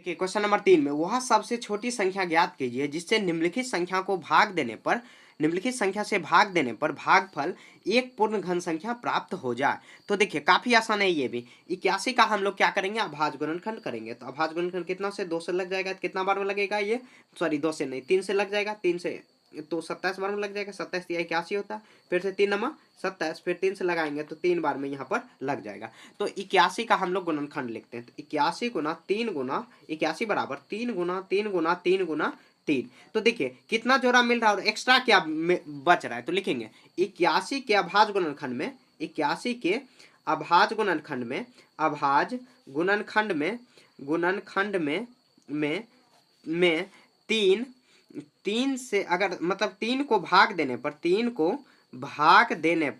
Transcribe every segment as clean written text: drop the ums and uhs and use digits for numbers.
देखिए question number 3 में, वह सबसे छोटी संख्या ज्ञात कीजिए जिससे निम्नलिखित संख्या को भाग देने पर, निम्नलिखित संख्या से भाग देने पर भागफल एक पूर्ण घन संख्या प्राप्त हो जाए। तो देखिए काफी आसान है ये भी। 81 का हम लोग क्या करेंगे, अभाज्य गुणनखंड करेंगे। तो अभाज्य गुणनखंड कितना से, 2 से लग जाएगा। कितना बार में लगेगा ये, सॉरी 2 से नहीं 3 से लग जाएगा। 3 से तो 27 बार में लग जाएगा। 27 या 81 होता है। फिर से 3 नमा 27, फिर 3 से लगाएंगे तो 3 बार में यहाँ पर लग जाएगा। तो 81 का हम लोग गुणनखंड लिखते हैं। तो 81 गुना 3 गुना 81 बराबर 3 गुना 3 गुना 3 गुना 3। तो देखिए कितना जोड़ा मिल रहा है और एक्स्ट्रा क्या बच रहा है। तो लिखेंगे 81 के अभाज्य गुणनखंड में, 81 के अभाज्य गुणनखंड में, अभाज्य गुणनखंड में, गुणनखंड में 3 से अगर मतलब 3 को भाग देने पर, 3 को भाग देने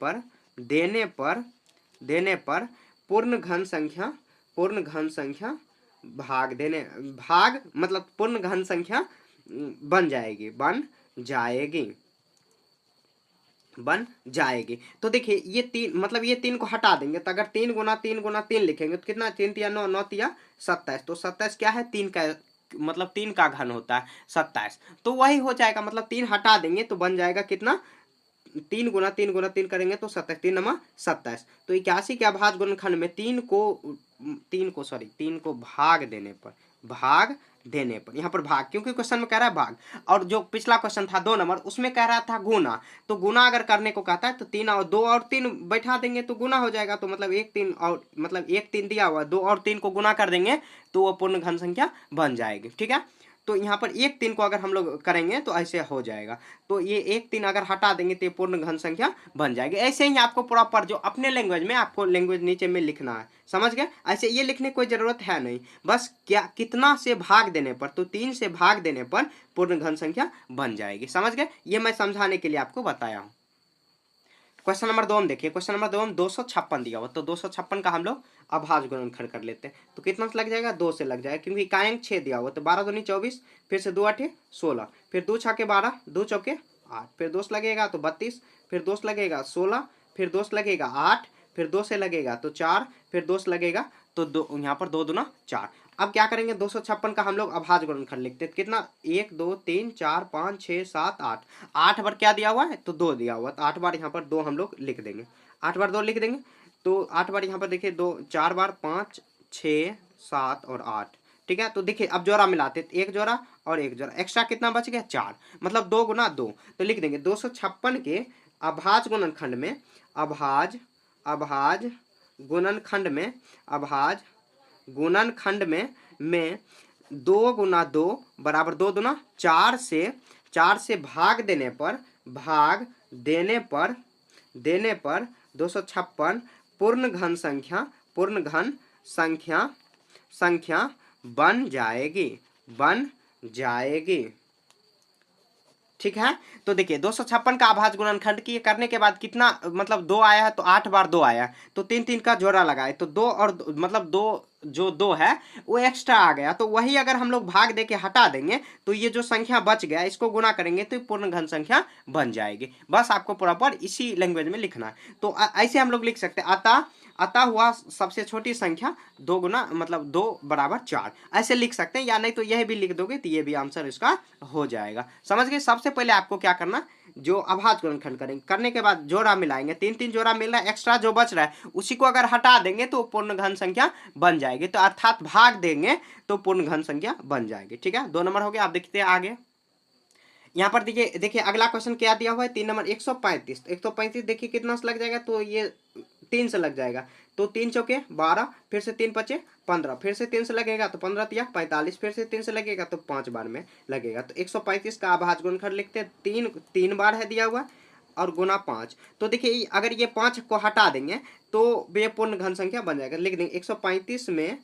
पर पूर्ण घन संख्या, पूर्ण घन संख्या भाग देने, भाग मतलब पूर्ण घन संख्या बन जाएगी, बन जाएगी। तो देखिए ये 3 मतलब ये 3 को हटा देंगे तो अगर 3 गुना 3 गुना 3 लिखेंगे तो कितना, 3 तिया 9, 9 तिया 27। तो 27 क्या है, 3 का मतलब 3 का घन होता है 27। तो वही हो जाएगा, मतलब 3 हटा देंगे तो बन जाएगा कितना, 3 गुना 3 गुना 3 करेंगे तो 27, 3 नमा 27। तो 81 के अभाज्य गुणनखंड में 3 को भाग देने पर यहाँ पर भाग, क्योंकि क्वेश्चन में कह रहा है भाग, और जो पिछला क्वेश्चन था 2 नंबर उसमें कह रहा था गुना। तो गुना अगर करने को कहता है तो 3 और 2 और 3 बैठा देंगे तो गुना हो जाएगा। तो मतलब 1 3 और मतलब 1 3 दिया हुआ, 2 और 3 को गुना कर देंगे तो वो पूर्ण घन संख्या बन जाएगी। ठीक है, तो यहाँ पर 1 3 को अगर हम लोग करेंगे तो ऐसे हो जाएगा। तो ये 1 3 अगर हटा देंगे तो ये पूर्ण घन संख्या बन जाएगी। ऐसे ही आपको प्रॉपर जो अपने लैंग्वेज में आपको लैंग्वेज नीचे में लिखना है, समझ गए। ऐसे ये लिखने की कोई जरूरत है नहीं, बस क्या कितना से भाग देने पर, तो 3 से भाग देने पर पूर्ण घन संख्या बन जाएगी। समझ गए, ये मैं समझाने के लिए आपको बताया हूँ। क्वेश्चन नंबर 2 में देखिए, क्वेश्चन नंबर 2 में 256 दिया हुआ। तो 256 का हम लोग अभाज्य गुणनखंड कर लेते हैं। तो कितना से लग जाएगा, 2 से लग जाएगा, क्योंकि इकाई 6 दिया हुआ। तो 12 दूनी 24, फिर से 2 8 16, फिर 2 6 12, 2 चौके 8, फिर 2 लगेगा तो 32, फिर 2 लगेगा 16, फिर 2 लगेगा 8, फिर 2 से लगेगा तो 4, फिर 2 लगेगा तो 2, यहाँ पर 2 दूना 4। अब क्या करेंगे, 256 का हम लोग अभाज्य गुणनखंड लिखते हैं। कितना, 1 2 3 4 5 6 7 8, 8 बार क्या दिया हुआ है, तो 2 दिया हुआ। तो 8 बार यहाँ पर 2 हम लोग लिख देंगे, 8 बार 2 लिख देंगे। तो 8 बार यहाँ पर देखिए 2 4 बार 5 6 7 और 8। ठीक है, तो देखिए अब जोड़ा मिलाते, एक जोड़ा और एक जोड़ा, एक्स्ट्रा कितना बच गया, 4, मतलब 2 गुना 2। तो लिख देंगे 256 के अभाज्य गुणनखंड में, अभाज्य गुणनखंड में, अभाज्य गुणनखंड में 2 गुना 2 बराबर 2 दुना 4 से भाग देने पर 256 पूर्ण घन संख्या बन जाएगी। ठीक है, तो देखिए 256 का अभाज्य गुणनखंड की करने के बाद कितना, मतलब 2 आया है तो 8 बार 2 आया, तो 3 3 का जोड़ा लगाए तो 2 और मतलब 2 जो 2 है वो एक्स्ट्रा आ गया। तो वही अगर हम लोग भाग दे के हटा देंगे तो ये जो संख्या बच गया इसको गुना करेंगे तो पूर्ण घन संख्या बन जाएगी। बस आपको प्रॉपर इसी लैंग्वेज में लिखना है। तो ऐसे हम लोग लिख सकते हैं, अतः हुआ सबसे छोटी संख्या 2 गुना मतलब 2 बराबर 4, ऐसे लिख सकते हैं। या नहीं तो यह भी लिख दोगे तो ये भी आंसर इसका हो जाएगा। समझ गए। सबसे पहले आपको क्या करना, जो अभाज्य गुणनखंड करेंगे, करने के बाद जोड़ा मिलाएंगे, 3 3 जोड़ा मिल रहा है, एक्स्ट्रा जो बच रहा है उसी को अगर हटा देंगे तो पूर्ण घन संख्या बन जाएगी। तो अर्थात भाग देंगे तो पूर्ण घन संख्या बन जाएगी। ठीक है, 2 नंबर हो गया। आप देखते हैं आगे यहाँ पर देखिए अगला क्वेश्चन क्या दिया हुआ है, 3 नंबर 135। 135 देखिए कितना से लग जाएगा, तो ये 3 से लग जाएगा। तो 3 चौके 12, फिर से 3 पचे 15, फिर से 3 से लगेगा तो 15 तिया 45, फिर से 3 से लगेगा तो 5 बार में लगेगा। तो 135 का अभाज्य गुणनखंड लिखते हैं। 3 बार है दिया हुआ और गुना 5। तो देखिए अगर ये 5 को हटा देंगे तो ये पूर्ण घन संख्या बन जाएगा। लिख देंगे 135 में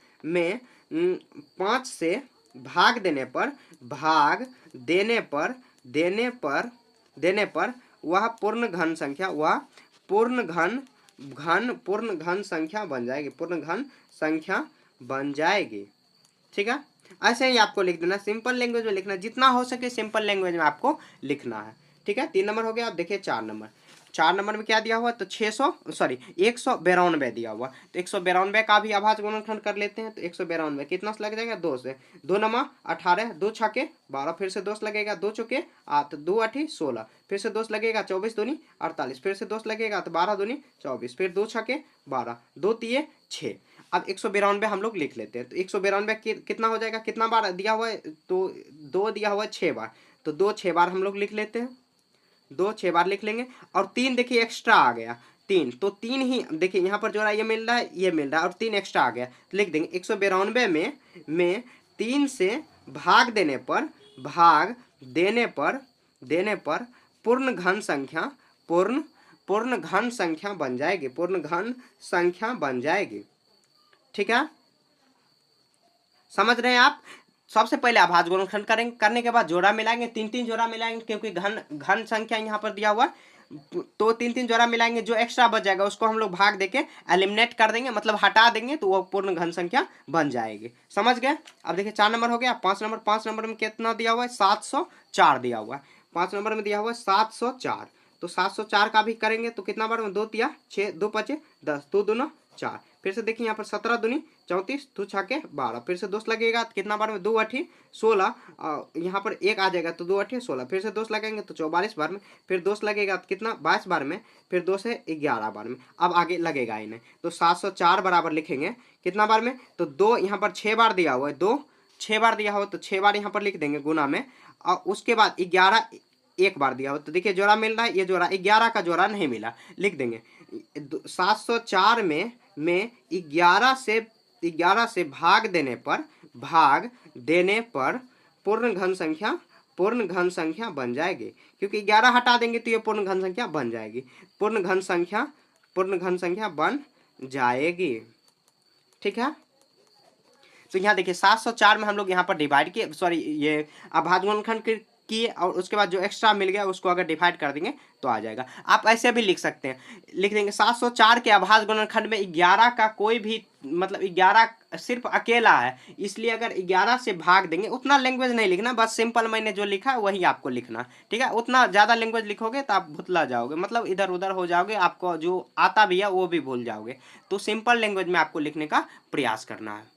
5 से भाग देने पर वह पूर्ण घन संख्या, वह पूर्ण घन संख्या बन जाएगी, पूर्ण घन संख्या बन जाएगी। ठीक है, ऐसे ही आपको लिख देना, सिंपल लैंग्वेज में लिखना, जितना हो सके सिंपल लैंग्वेज में आपको लिखना है। ठीक है, 3 नंबर हो गया। आप देखिए 4 नंबर। 4 नंबर में क्या दिया हुआ है, तो 192 दिया हुआ। तो 192 का भी अभाज्य गुणनखंड कर लेते हैं। तो 192 कितना से लग जाएगा, 2 से। 2 नमा 18, 2 छके 12, फिर से 2 से लगेगा, 2 चौके 8, 2 8 16, फिर से 2 से लगेगा, 24 दूनी 48, फिर से 2 से लगेगा तो 12 दूनी 24, फिर 2 छके 12, 2 तिये 6। अब 192 हम लोग लिख लेते हैं। तो 192 कितना हो जाएगा, कितना बार दिया हुआ है, तो 2 दिया हुआ है 6 बार, तो 2 6 बार हम लोग लिख लेते हैं, 2 6 बार लिख लेंगे। और 3 देखिए एक्स्ट्रा आ गया, 3, तो 3 ही देखिए यहाँ पर जो है ये मिल रहा है, ये मिल रहा है, और 3 एक्स्ट्रा आ गया, तो लिख देंगे 192 में 3 से भाग देने पर पूर्ण घन संख्या पूर्ण घन संख्या बन जाएगी, पूर्ण घन संख्या बन जाएगी। ठीक है, समझ रहे हैं आप। सबसे पहले अभाज्य गुणनखंड करेंगे, करने के बाद जोड़ा मिलाएंगे, 3 जोड़ा मिलाएंगे, क्योंकि घन संख्या यहाँ पर दिया हुआ, तो 3 जोड़ा मिलाएंगे, जो एक्स्ट्रा बच जाएगा उसको हम लोग भाग देके एलिमिनेट कर देंगे, मतलब हटा देंगे, तो वो पूर्ण घन संख्या बन जाएगी। समझ गए। अब देखिए 4 नंबर हो गया। 5 नंबर में कितना दिया हुआ है, 704 दिया हुआ है। 5 नंबर में दिया हुआ है 704, तो 704 का भी करेंगे तो कितना बार में, 2 तिया 6, 2 5 10, 2 दूना 4, फिर से देखिए यहाँ पर 17 दूनी 34, 2 छके 12, फिर से 2 लगेगा तो कितना बार में, 2 8 16, यहाँ पर 1 आ जाएगा तो 2 8 16, फिर से 2 लगेंगे तो 44 बार में, फिर 2 लगेगा तो कितना 22 बार में, फिर 2 से 11 बार में। अब आगे लगेगा ही नहीं, तो 704 बराबर लिखेंगे कितना बार में, तो 2 यहाँ पर 6 बार दिया हुआ है, 2 6 बार दिया हुआ, तो 6 बार यहाँ पर लिख देंगे गुना में, और उसके बाद 11 1 बार दिया हो, तो देखिए जोड़ा मिल रहा है, ये जोड़ा 11 का जोड़ा नहीं मिला, लिख देंगे 704 में 11 से भाग देने पर पूर्ण घन संख्या बन जाएगी, क्योंकि 11 हटा देंगे तो ये पूर्ण घन संख्या बन जाएगी, पूर्ण घन संख्या बन जाएगी। ठीक है, तो यहाँ देखिए 704 में हम लोग यहाँ पर डिवाइड किए, सॉरी ये अभाज्य गुणनखंड किए, और उसके बाद जो एक्स्ट्रा मिल गया उसको अगर डिवाइड कर देंगे तो आ जाएगा। आप ऐसे भी लिख सकते हैं, लिख देंगे 704 के अभाज्य गुणनखंड में 11 का कोई भी, मतलब 11 सिर्फ अकेला है, इसलिए अगर 11 से भाग देंगे, उतना लैंग्वेज नहीं लिखना, बस सिंपल मैंने जो लिखा है वही आपको लिखना। ठीक है, उतना ज़्यादा लैंग्वेज लिखोगे तो आप भुतला जाओगे, मतलब इधर उधर हो जाओगे, आपको जो आता भी है वो भी भूल जाओगे। तो सिंपल लैंग्वेज में आपको लिखने का प्रयास करना है।